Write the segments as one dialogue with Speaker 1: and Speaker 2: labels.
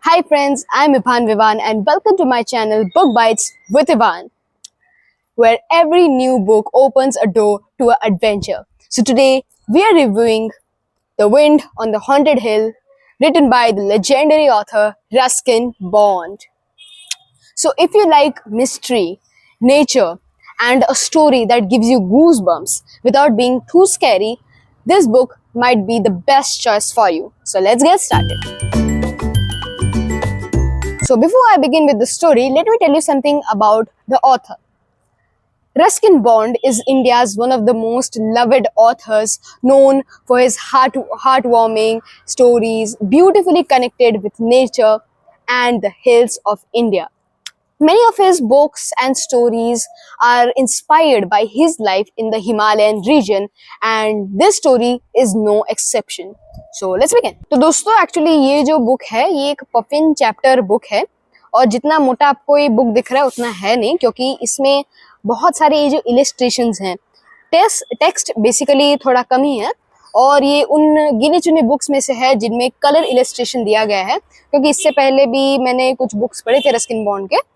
Speaker 1: Hi friends, I'm Ivan Vivan and welcome to my channel Book Bites with Ivan, where every new book opens a door to an adventure. So today we are reviewing The Wind on the Haunted Hill, written by the legendary author Ruskin Bond. So if you like mystery, nature, and a story that gives you goosebumps without being too scary, this book might be the best choice for you. So let's get started. So before I begin with the story, let me tell you something about the author. Ruskin Bond is India's one of the most loved authors, known for his heartwarming stories, beautifully connected with nature and the hills of India. Many of his books and stories are inspired by his life in the Himalayan region, and this story is no exception. So let's begin. तो दोस्तों actually ये जो book है ये एक puffin chapter book है और जितना मोटा आपको ये बुक दिख रहा है उतना है नहीं, क्योंकि इसमें बहुत सारे ये जो इलिस्ट्रेशंस हैं, टेक्स्ट बेसिकली थोड़ा कम ही है और ये उन गिने चुने बुक्स में से है जिनमें कलर इलिस्ट्रेशन दिया गया है, क्योंकि इससे पहले भी मैंने कुछ बुक्स पढ़े थे रस्किन बॉन्ड के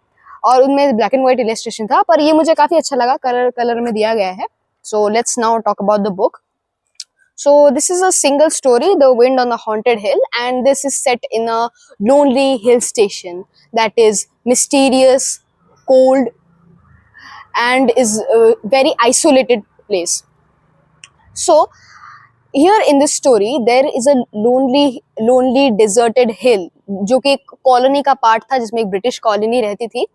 Speaker 1: और उनमें ब्लैक एंड व्हाइट इलस्ट्रेशन था, पर ये मुझे काफी अच्छा लगा, कलर में दिया गया है. So let's now talk about the book. So this is a single story, The Wind on the Haunted Hill, and this is set in a lonely hill station that is mysterious, cold, and is a very isolated place. So here in this story there is a lonely deserted hill जो कि एक colony का part था जिसमें एक British colony रहती थी,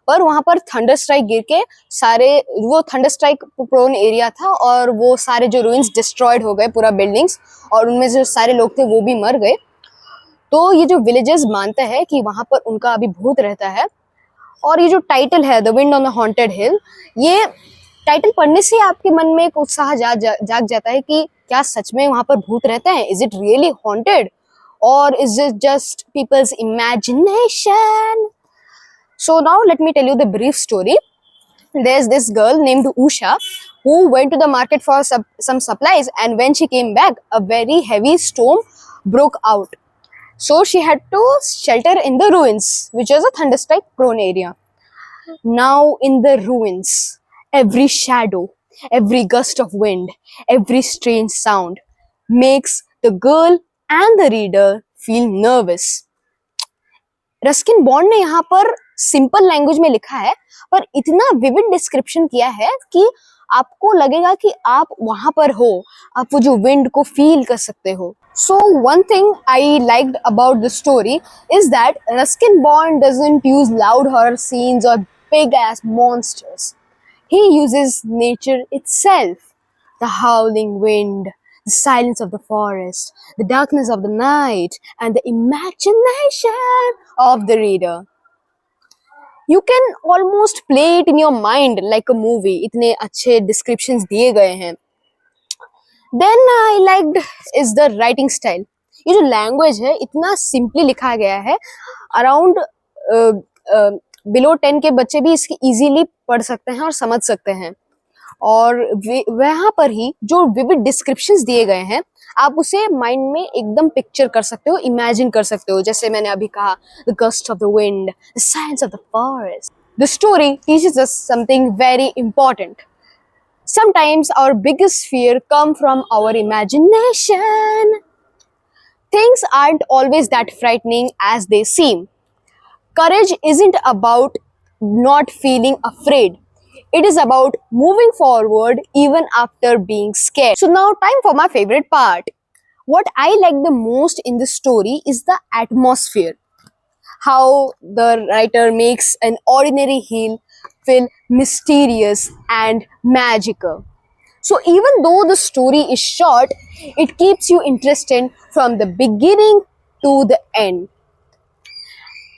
Speaker 1: पर वहां पर थंडर स्ट्राइक गिर के सारे वो थंडर स्ट्राइक प्रोन एरिया था और वो सारे जो रूइंस डिस्ट्रॉयड हो गए, पूरा बिल्डिंग्स, और उनमें जो सारे लोग थे वो भी मर गए. तो ये जो विलेजर्स मानते हैं कि वहां पर उनका अभी भूत रहता है. और ये जो टाइटल है the wind on the haunted hill, ये टाइटल पढ़ने से आपके मन में एक उत्साह जाग जाता है कि क्या सच में वहां पर भूत रहते हैं, इज इट रियली हॉन्टेड और is it just people's imagination. So now let me tell you the brief story. There's this girl named Usha who went to the market for some supplies, and when she came back, a very heavy storm broke out. So she had to shelter in the ruins, which was a thunderstrike prone area. Now in the ruins, every shadow, every gust of wind, every strange sound makes the girl and the reader feel nervous. Ruskin bond ने यहाँ पर simple language में लिखा है, पर इतना vivid description किया है कि आपको लगेगा कि आप वहां पर हो, आप वो जो विंड को फील कर सकते हो. So one thing I liked about the story is that Ruskin Bond doesn't use loud horror scenes और big ass monsters. He uses nature itself, the howling wind, the silence of the forest, the darkness of the night, and the imagination of the reader. You can almost play it in your mind like a movie. इतने अच्छे descriptions दिए गए हैं. Then I liked is the writing style. ये जो language है इतना simply लिखा गया है, around below 10 के बच्चे भी इसकी easily पढ़ सकते हैं और समझ सकते हैं. और वहां पर ही जो विविड डिस्क्रिप्शंस दिए गए हैं आप उसे माइंड में एकदम पिक्चर कर सकते हो, इमेजिन कर सकते हो. जैसे मैंने अभी कहा, the gust of the wind, the silence of the forest. The story teaches us something very important. Sometimes our biggest fear come from our imagination. Things aren't always that frightening as they seem. Courage isn't about not feeling afraid. It is about moving forward even after being scared. So now time for my favorite part. What I like the most in this story is the atmosphere. How the writer makes an ordinary hill feel mysterious and magical. So even though the story is short, it keeps you interested from the beginning to the end.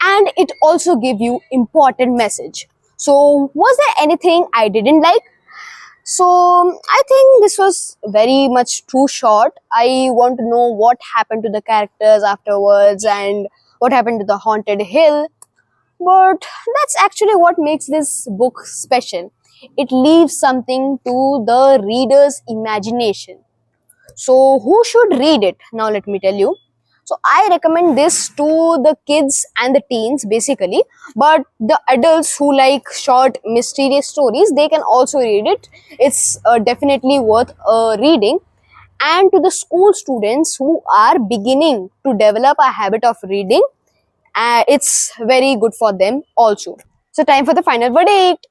Speaker 1: And it also gives you important message. So was there anything I didn't like? So I think this was very much too short. I want to know what happened to the characters afterwards and what happened to the haunted hill. But that's actually what makes this book special. It leaves something to the reader's imagination. So who should read it? Now let me tell you. So I recommend this to the kids and the teens basically, but the adults who like short mysterious stories, they can also read it. It's definitely worth reading. And to the school students who are beginning to develop a habit of reading, it's very good for them also. So time for the final verdict.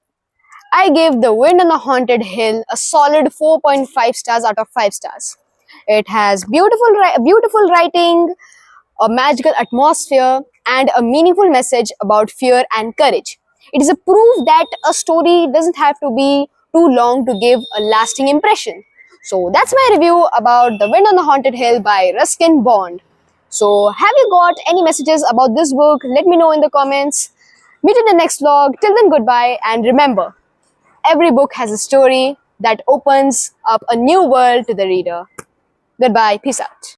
Speaker 1: I gave The Wind on the Haunted Hill a solid 4.5 stars out of 5 stars. It has beautiful writing, a magical atmosphere, and a meaningful message about fear and courage. It is a proof that a story doesn't have to be too long to give a lasting impression. So that's my review about The Wind on the Haunted Hill by Ruskin Bond. So have you got any messages about this book? Let me know in the comments. Meet in the next vlog. Till then, goodbye, and remember, every book has a story that opens up a new world to the reader. Goodbye. Peace out.